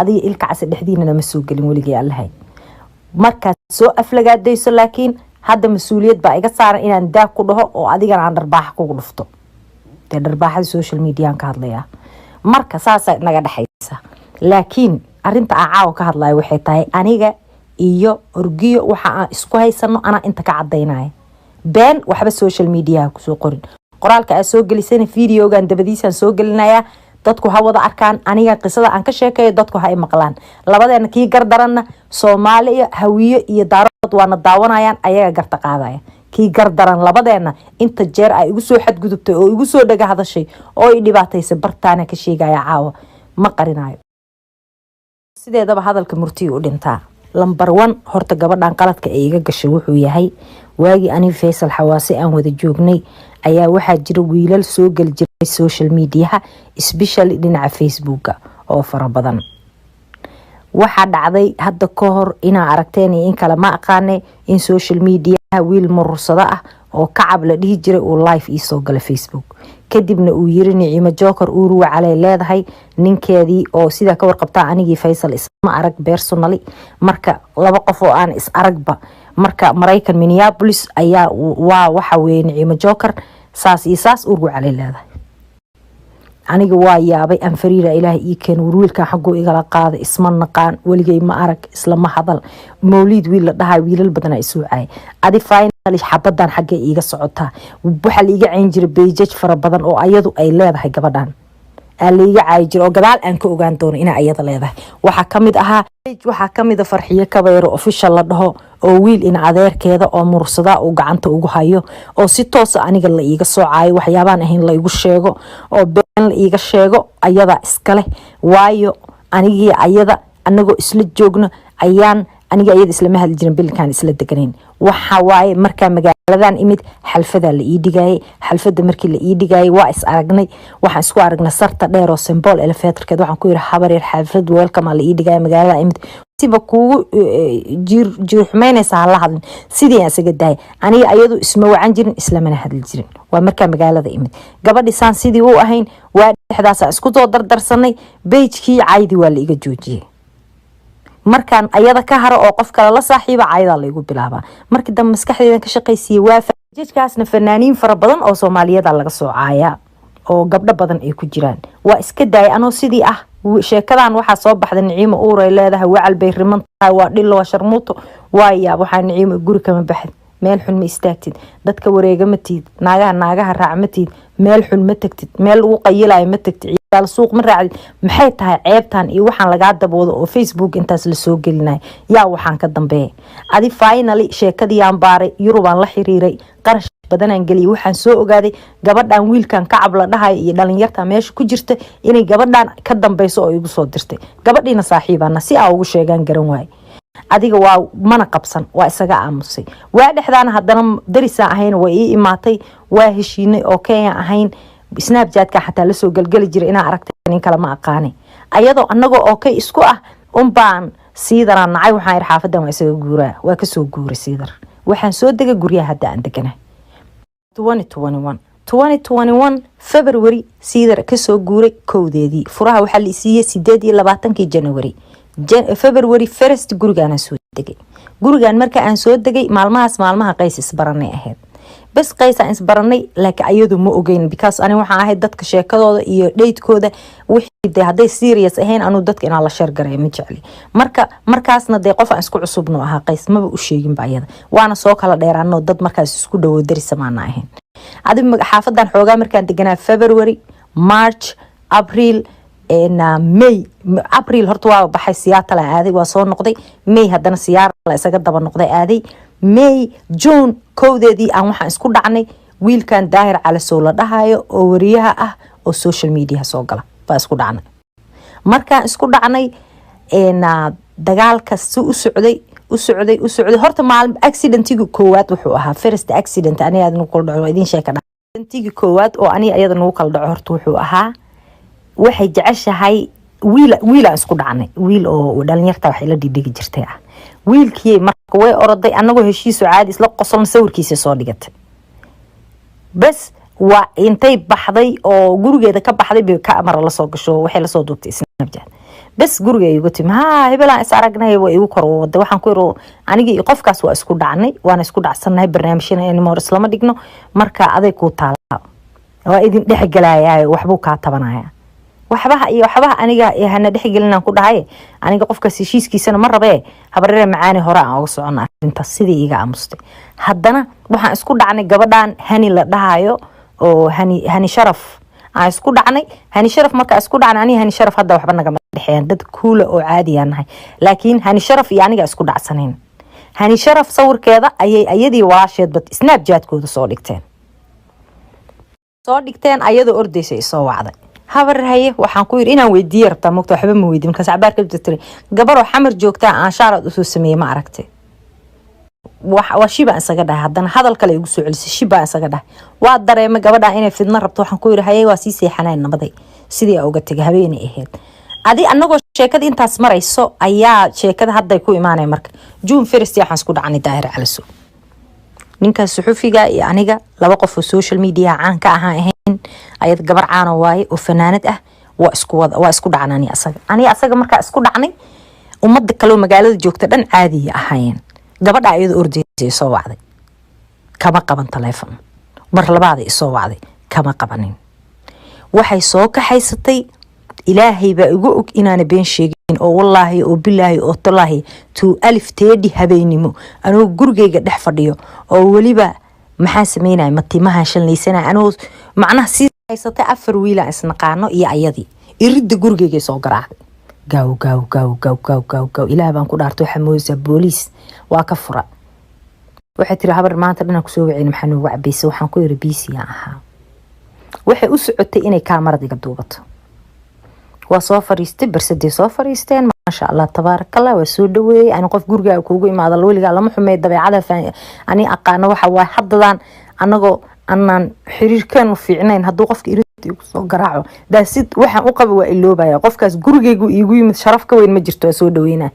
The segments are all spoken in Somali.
adiga ilka cas dhexdiinana ma soo galin waligii allahay marka soo aflagaadayso laakiin hadda mas'uuliyad baa iga saaran inaan daa ku dhaho oo adigana aan dharbaax kugu dhufto dharbaaxada social media ka hadlaya marka saas naga dhaxaysa laakiin arinta caawa ka hadlay waxay tahay aniga iyo orgiyo waxa aan isku haysano ana inta ka cadeynay been waxba social media ku soo qorin qoraalka ay soo galisay videogan dabadiisan soo gelinaya dadku ha wada arkaan aniga qisada aan ka sheekayo dadku ha ay maqlaan labadeena kii gardaranna Soomaaliya hawiyo iyo daarad waana daawanayaan ayaga garta qaadaya kii gardaran labadeena inta jeer ay igu soo xadgudubtay oo igu soo dhaga hadashay oo ay dhibaataysan bartaana ka sheegaya caawa ma qarinayo sideedaba hadalka murti u dhintaa lambar 1 horta gabadhan qaladka ay iga gashay wuxuu yahay waagi ani Faisal Xawaasi aan wada joognay ayaa waxa jira wiilal soo gal jiray social media especially dhinaca Facebook oo fara badan waxa dhacday hadda ka hor ina aragteen in kala ma aqaanay in social media wiil mursada ah oo kacab la dhihi jiray oo live ii soo gala Facebook kadibna uu yiri Nicimo Joker uu ruwa calay leedahay ninkeedii oo sida ka warqabta anigii Faisal isma arag personally marka laba qof oo aan is aragba marka Mareykan Minneapolis ayaa waxa weyn Nicimo Joker saas uu ruwa calay leedahay aniga waa yaabay aan fariira ilaahay ii keen wiilka xaqo igala qaada isma naqaan waligay ma arag isla ma hadal mawlid wiil la dhahay wiilal badan ay soo caay adi finally xabadan xaqay iga socota waxa la iga cayn jiray page fara badan oo ayadu ay leedahay gabadhan aliga caay jiro gadaal aan ka ogaan doono ina ayada leedahay waxa kamid aha waxa kamid Farxiyo Kabayro official la dhaho oo wiil in adeerkeeda oo mursada uu gacanta ugu hayo oo si toos ah aniga la iga soo caay waxyaabaan ahayn la igu sheego oo been la iga sheego ayada iska leh waayo anigii ayada anagoo isla joogno ayaan aniga ayada isla ma hadli jirin bilkan isla deganeen waxa waaye marka magaaladan imid xalfada la ii dhigay xalfada markii la ii dhigay waa is aragnay waxaan isku aragnay sarta dheer oo symbol elevatorkeed waxaan ku yiri habar yar xalfad welcome la ii dhigay magaalada imid siba ku jir xumeynaysa la hadlin sidii asaga daay aniga ayadu isma wacan jirin isla mana hadli jirin waa marka magaalada imid gabadhi saan sidii uu ahayn waa dhexdaas isku soo dardarsanay page-kii caaydi waa la iga joojiyay markaan ayada ka haro oo qof kale la saaxiiba caayda la igu bilaaba markii dam maskaxdeeda ka shaqeysiyay waa jidkaasna fanaaniin fara badan oo Soomaaliyada laga soo caaya oo gabdho badan ay ku jiraan waa iska daay anoo sidii ah sheekadan waxa soo baxday Nicimo uuray leedahay wacal bay rimantahay waa dhilo sharmuuto waaya waxa Nicimo guri kama baxay meel xun ma istaagtid dadka wareega ma tiid naagaha raac ma tiid meel xun ma tagtid meel uu qayilay ma tagtid ciyaal suuq ma raacid maxay tahay ceebtan iyo waxaan laga daboodo oo Facebook intaas la soo gelinay yaa waxaan ka dambeeyay adi finally sheekadii aan baaray Yurubaan la xiriiray qarash badan aan galiyay waxaan soo ogaaday gabadhan wiilkan kacab la dhahay iyo dhalinyarta meesha ku jirta inay gabadhan ka dambayso oo igu soo dirtay gabadhiina saaxiibana si aan ugu sheegan garan waay adiga waa mana qabsan waa isaga aamusay waa dhexdaan hadana darisa ahayn way ii imaatay waa heshiinay oo Kenya ahayn Snapchat-ka xataa la soo galgali jiray ina aragtay in kala ma aqaanay ayadoo anagoo okay isku ah baan siidara nacay waxaan ir xaafadan waa isaga guuraa waa ka soo guuray siidar waxaan soo degay guriga hadda aan deganay 2021 February siidar ka soo guuray kowdeedii furaha waxa la siiyay 28 January February 1st gurigaan soo degay gurigaan marka aan soo degay maalmaha qays isbaranay ahayd bas qays aan isbaranay laakiin ayadu ma ogeyn because ani waxaan ahayd dadka sheekadooda iyo dheydkooda wixii haday serious ahayn anu dadka inaan la share gareeyo ma jecli markaasna de qof aan isku cusubno ahaa qays maba u sheegin ba ayada waana soo kala dheeraano dad markaas isku dhawo darisamaana ahayn adiga xaafadan xoogaa markaan deganaa February March April May April horta waa baxay Seattle aaday waa soo noqday May hadana Seattle isaga daba noqday aaday May June kowdeedii aan waxaan isku dhacnay wiilkan daahir cala soo la dhahayo oo wariyaha ah oo social media soo gala baa isku dhacnay markaan isku dhacnay dagaalka si u socday horta maalin accidentiga koowaad wuxuu ahaa first accident aniga aad nagu kala dhaco idin sheeka accidentiga koowaad oo aniga ayada nagu kala dhaco horta wuxuu ahaa waxay jeceshahay wiil aan isku dhacnay wiil oo dhalinyarta wax la dhigay jirtay ah wiilkii marka way oroday anagoo heshiiso caadi isla qosolna sawirkiisa soo dhigatay bas waa intay baxday oo gurigeeda ka baxday bay ka amar la soo gasho waxay la soo duubtay Snapchat bas guriga igu timi hebelaan is aragnay waa igu kor wada waxaan ku iro anigii qofkaas waa isku dhacnay waana isku dhacsanahay barnaamijyada inimo islama dhigno marka aday ku taala waa idin dhexgalaya waxbuu ka tabanaya waxbaha aniga hana dhexgelinaan ku dhahay aniga qofkaas heshiiskiisana ma rabe habarere macaani hore aan uga socon arinta sidii iga amustay haddana waxaan isku dhacnay gabadhan hani la dhahayo oo hani sharaf aan isku dhacnay hani sharaf marka isku dhacnay ani hani sharaf hadda waxba naga dhexeeyaan dad kuula oo caadi ah nahay laakiin hani sharaf iyo aniga isku dhacsanayn hani sharaf sawirkeeda ayadii waasheed bad snapchat-kooda soo dhigteen ayadoo ordaysay soo wacday habar haye waxaan ku yiri inaan weydiiyo rabtaa moogta waxba ma weydiin markaas cabaarka jirtay gabaro xamar joogta aan shaarad u soo sameeyay ma aragtay waa shiba isaga dhahay haddana hadal kale igu soo celisay shiba isaga dhahay waa dareemay gabadha inay fidna rabto waxaan ku yiri haye waa sii seexanay nabaday sidii uga tagay habeenay ahayd adi anagoo sheekada intaas marayso ayaa sheekada hadda ku imaanay marka June first waxaan isku dhacnay Daahir Calasow ninka suxufiga iyo aniga laba qof oo social media caan ka ahayn ayad gabar caan waaye oo fanaanad ah waa isku dhacnani asaga marka isku dhacnay umada kale magaalada joogta dhan caadi ahaayeen gabadha ayadu ordaysay soo wacday kama qaban telefoon mar labaad soo wacday kama qabanin waxay soo kaxaysatay ilaahay baa ugu og inaan been sheegin oo wallaahi oo bilaahi oo tallaahi tu alif teedi habeenimo anoo gurigeyga dhex fadhiyo oo waliba maxaa sameynay matimaha shalnaysanaa anoo macnaha si haysatay 4 wiil aan isnaqaano iyo ayadii iridda gurigeyga soo garaacday gaaw ilaahay baan ku dhaartay waxa mooysa booliis waa ka fura waxay tiri habar maanta dhana ku soo wacin maxaa noogu cabeysay waxaan ku yiri BC ahaa waxay u socotay inay kaamarada iga duubato waa soo fariistay barsadii soo fariisteen maasha Allah tabarakallah waa soo dhaweeyay aan qof guriga kuugu imaado waliga lama xumay dabeecada ani aqaano waxa waa haddan anagoo annaan xiriirkan u fiicnayn hadduu qofka iridii ku soo garaaco daasid waxaan u qabo waa iloobaya qofkaas gurigeygu iigu yimid sharaf ka weyn ma jirto waa soo dhaweynaa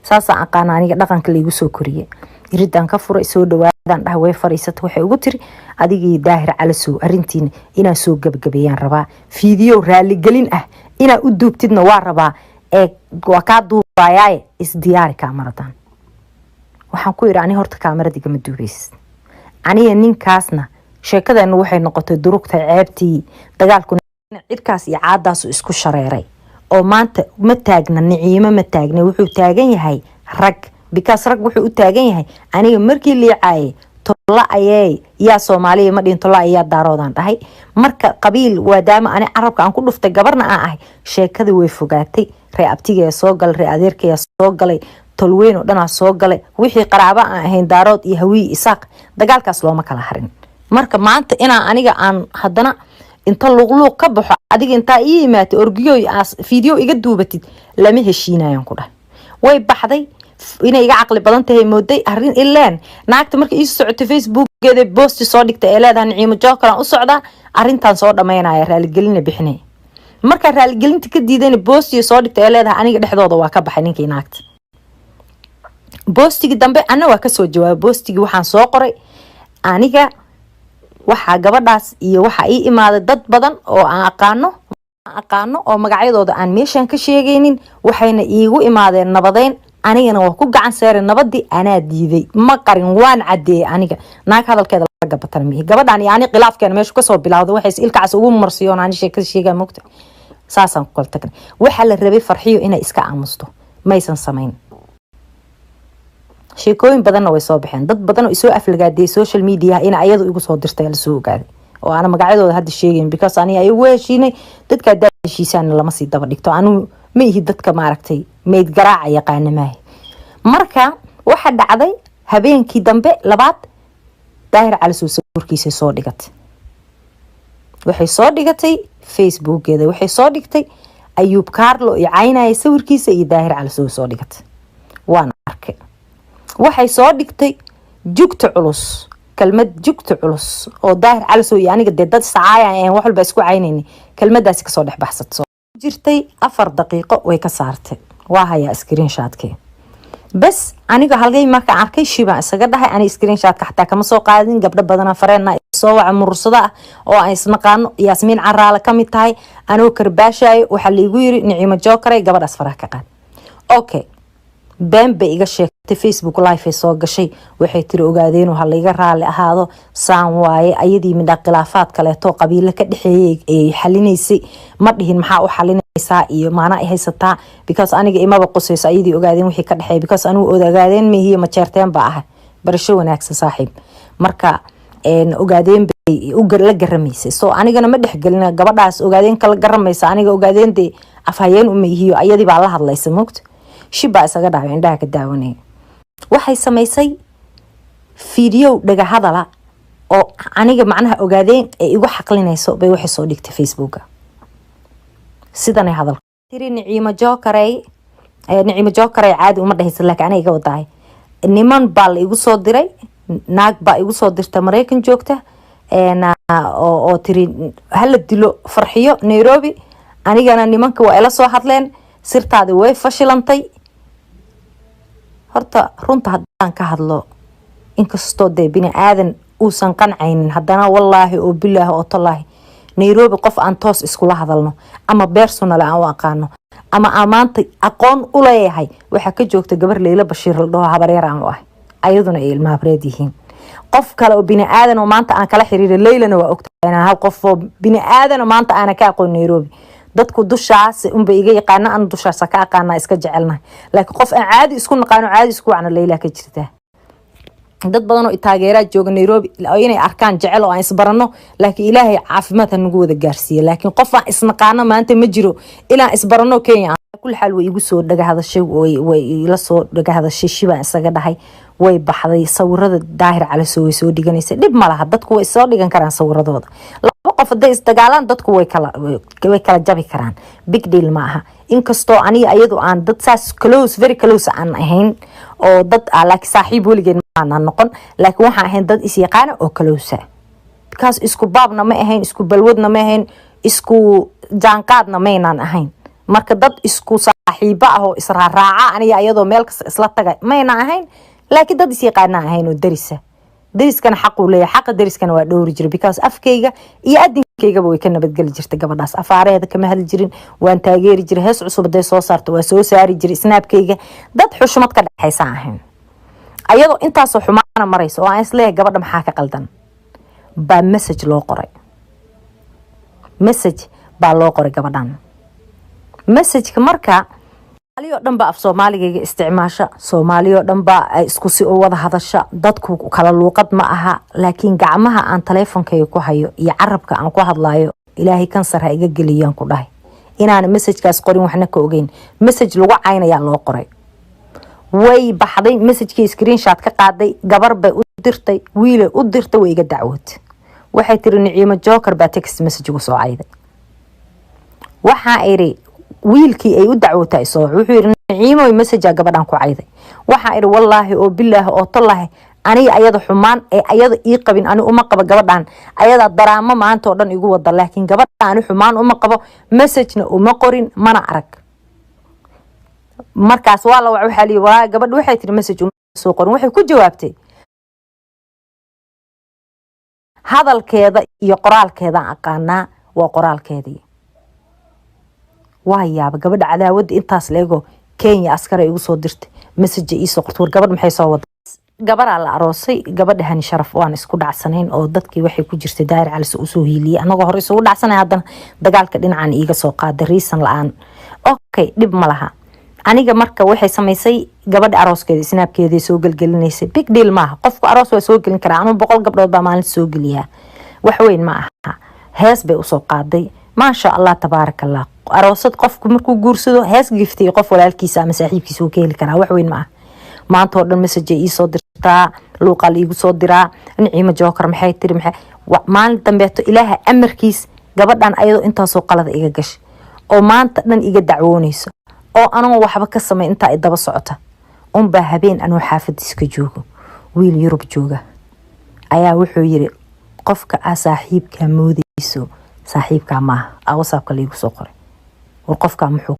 saasa aqaan aniga dhaqanka la igu soo koriyay iridan ka furay soo dhawaadaan dhahay way fariisatay waxay ugu tiri adigii Daahir Calasow arintiin inaan soo gabagabeeyaan rabaa fiideo raali gelin ah inaa u duubtidna waa rabaa waa ka duubayay isdiyaari kaamaradan waxaan ku yiri ani horta kaamaradiga ma duubays aniga ninkaasna sheekadana waxay noqotay durugta ceebtii dagaalku cirkaas iyo caadaas isku shareeray oo maanta ma taagna niciimo ma taagna wuxuu taagan yahay rag because rag wuxuu u taagan yahay aniga markii liicay tolla ayay yaa Soomaaliya ma dhinto la ayaa daaroodan dhahay marka qabiil wadaama ani arabka aan ku dhuftay gabarna aan ahay sheekada way fogaatay reebtiga soo gal adeerkaya soo galay tolweyn oo dhan soo galay wixii qaraabo aan ahayn daarood iyo hawi isaaq dagaalkaas looma kala harin marka maanta inaan aniga aan haddana inta luqluq ka baxo adiga inta ii imaatay orgiyo video iga duubatid lama heshiinayaan ku dhahay way baxday inay iga aqli badan tahay mooday arin ileen naagta markay ii socotay Facebook-geeda post soo dhigtay ee leedahay Niciimo Joker u socda arintan soo dhameynaya raali gelin bixinay marka raali gelinta ka diidan post soo dhigtay ee leedahay aniga dhexdooda waa ka baxay ninkii naagta postigi dambe ana waa ka soo jawaab postigi waxaan soo qoray aniga waxa gabadhaas iyo waxa ii imaaday dad badan oo aan aqaano oo magacyadooda aan meeshan ka sheegaynin waxayna iigu imaadeen nabadeyn anigana waa ku gacan saaray nabadii ana diiday ma qarin waan cadeey aniga naag hadalkeeda laga batanay gabadhan yaani khilaafkeena meesha ka soo bilowday waxay ilkaas ugu marsiyoon aan sheega moogta saasan ku qaltagna waxa la rabay farxiyo inay iska aamusto maysan sameyn sheekooyin badan way soo baxeen dad badan oo isoo aflagaaday social media in ayadu igu soo dirtay la soo ogaaday oo ana magacyadooda hadda sheegeen because ani ay weeshiinay dadka daashiisana lama sii daba dhigto anu ma ihi dadka maaragtay meed garaac yaqaan maahay marka waxa dhacday habeenkii dambe labaad Daahir Calasow sawirkiisa soo dhigatay waxay soo dhigatay Facebook-geeda waxay soo dhigtay Ayub Carlo iyo caynay sawirkiisa iyo Daahir Calasow soo dhigatay waan arkay waxay soo dhigtay jugta culus kalmad jugta culus oo Daahir Calasow iyo aniga dad saacayaan wax walba isku caynayni kalmadaas ka soo dhex baxsatay jirtay 4 daqiiqo way ka saartay waa haya screenshot-kee بس aniga halgay marka arkay shiba isaga dhahay ani screenshot ka xataa kama soo qaadin gabdho badan fareena soo waca mursada oo ay isnaqaano Yasmin Caraale kamid tahay anoo karbaashay waxa la igu yiri Niciimo Jokaray gabadhaas faraha ka qaad okay bambe iga sheegtay Facebook live ay soo gashay waxay tiri ogaadeen waxa la iga raali ahaado saan waaye ayadii midda khilaafaad kale to qabiilo ka dhaxeeyay ay xalinaysay ma dhihin maxaa u xalinaysaa iyo maana ay haysataa because aniga imaba qosayso ayadii ogaadeen wixii ka dhaxeeyay because anigu ogaadeen meehiye ma jeerteen ba ah barasho wanaagsan saaxiib marka ogaadeen bay u la garamaysay soo anigana ma dhaxgelina gabadhaas ogaadeen kala garamaysa aniga ogaadeen de afhayeen u meehiyo ayadii baa la hadlaysa moogta shiba isaga dhahay indhaha ka daawanay waxay samaysay video dhaga hadala oo aniga macnaha ogaadeen ay igu xaqlinayso bay waxay soo dhigtay Facebook sidanay hadal tiri Niciimo Jokaray caadi uma dhahaysa laakiin aniga wadaay niman baa igu soo diray naag baa igu soo dirta Mareykan joogta oo tiri hal dilo farxiyo Nairobi anigana nimanka waa ila soo hadleen sirtaadi way fashilantay horta runta haddaan ka hadlo inkastoo de bini aadan uusan qancaynin haddana wallaahi oo bilaahi oo tallaahi Nairobi qof aan toos iskula hadalno ama personal aan u aqaano ama amaanta aqoon u leeyahay waxa ka joogta gabar Leila Bashiir la dhaho habareer aan u ah ayaduna ay ilma habreed yihiin qof kale oo bini aadan oo maanta aan kala xiriiray Leilana waa ogtahay hal qof oo bini aadan oo maanta aan ka aqoon Nairobi dadku dushaas unba iga yaqaana aan dushaas ka aqaana iska jecelnahay laakiin qof aan caadi isku naqaano caadi isku wacna Leila ka jirta dad badan oo taageera jooga Nairobi inay arkaan jecel oo aan isbarano laakiin Ilaahay caafimaad nagu wada gaarsiiyo laakiin qof aan isnaqaano maanta ma jiro ilaa isbarano Kenya kul xal way igu soo dhaga hadashay way la soo dhaga hadashay shiba isaga dhahay way baxday sawirada daahir cali soo dhiganaysa dib ma laha dadku way soo dhigan karaan sawiradooda laba qof haday isdagaalaan dadku way kala jabi karaan big deal ma aha inkastoo aniga ayadu aan dad saas close very close aan ahayn oo dad laakiin saaxiib waligeed ma aan noqon laakiin waxaan ahayn dad is yaqaan oo close because isku baabna ma ahayn isku balwadna ma ahayn isku jaanqaadna ma aanan ahayn marka dad isku saaxiiba ah oo israaraaca aniga ayadoo meel kasta isla tagay ma aanan ahayn laakiin dad is yaqaan ahayn oo dariskana xaq u leeyahay xaq dariskana waa dhowri jiray because afkayga iyo adinkayga way ka nabadgeli jirtay gabadhaas afaareeda kama hadli jirin waan taageeri jiray hees cusub haday soo saarto waa soo saari jiray snapkayga dad xushmad ka dhaxaysa ahayn ayadoo intaas oo xumaana marayso oo aan isleeyahay gabadha maxaa ka qaldan ba message loo qoray gabadhan message-ka marka Soomaaliyo dhan ba af Soomaaliga isticmaasha Soomaaliyo dhan ba ay isku si wada hadasha dadku kala luuqad ma aha laakiin gacmaha aan taleefankayga ku hayo iyo carabka aan ku hadlaayo Ilaahay kansar ha iga geliyaan ku dhahay inaan message-kaas qorin waxna ka ogeyn message lagu caynaya loo qoray way baxday message-kii screenshot ka qaaday gabar bay u dirtay wiil u dirtay way iga dacwood waxay tiri Niciimo Jokaray baa text message ugu soo cayday waxa ay wiilkii ay u dacwootay soo wuxuu yiri Niciimo message gabadhan ku cayday waxa ay wallaahi oo bilaahi oo tallaahi aniga ayada xumaan ee ayada ii qabin ani uma qaba gabadhan ayada daraamo maanta oo dhan igu wada laakiin gabadhan xumaan uma qabo message-na uma qorin mana arag markaas waa la waxa li waa gabadhu waxay tiri message uma soo qorin waxay ku jawaabtay hadalkeeda iyo qoraalkeeda aqaana waa qoraalkeedii waayaba gabadha cadaawada intaas leego Kenya askar ay ugu soo dirtay message ii soo qortay gabadh maxay soo wada gabar la aroosay gabadhan sharaf waan isku dhacsanayn oo dadkii waxay ku jirtay daahir cali soo hiiliyay anaga hore soo dhacsanay haddana dagaalka dhinacan iiga soo qaaday reason la'aan okay dib ma laha aniga marka waxay samaysay gabadha arooskeeda snapkeeda soo galgalinaysay big deal ma qofku aroos waa soo galin karaa anu 100 gabdhood baa maalin soo galiya wax weyn ma aha hees bay u soo qaaday ما شاء الله تبارك الله أروسد قف مركو جورسدو هاس جفتي قف ولا الكيسة مساحيب كيسو كيل كنا وحوين ما أنت ورد المسج إيه صدر تا لو قال إيه صدرا نعيمة جوكر محي تري محي وما أنت بيتو إله أمر كيس قبل أن أيضا أنت سوق على إيه جش أو ما أنت نن إيه دعونيس أو أنا وحبك السما أنت إدبا صعته بهبين أنو حافظ سكجوجو ويل يروب جوجا أيا وحو يري قفك أصاحيب كموديسو صاحبك معه أو صاحبك اللي يسوقر وقفك محو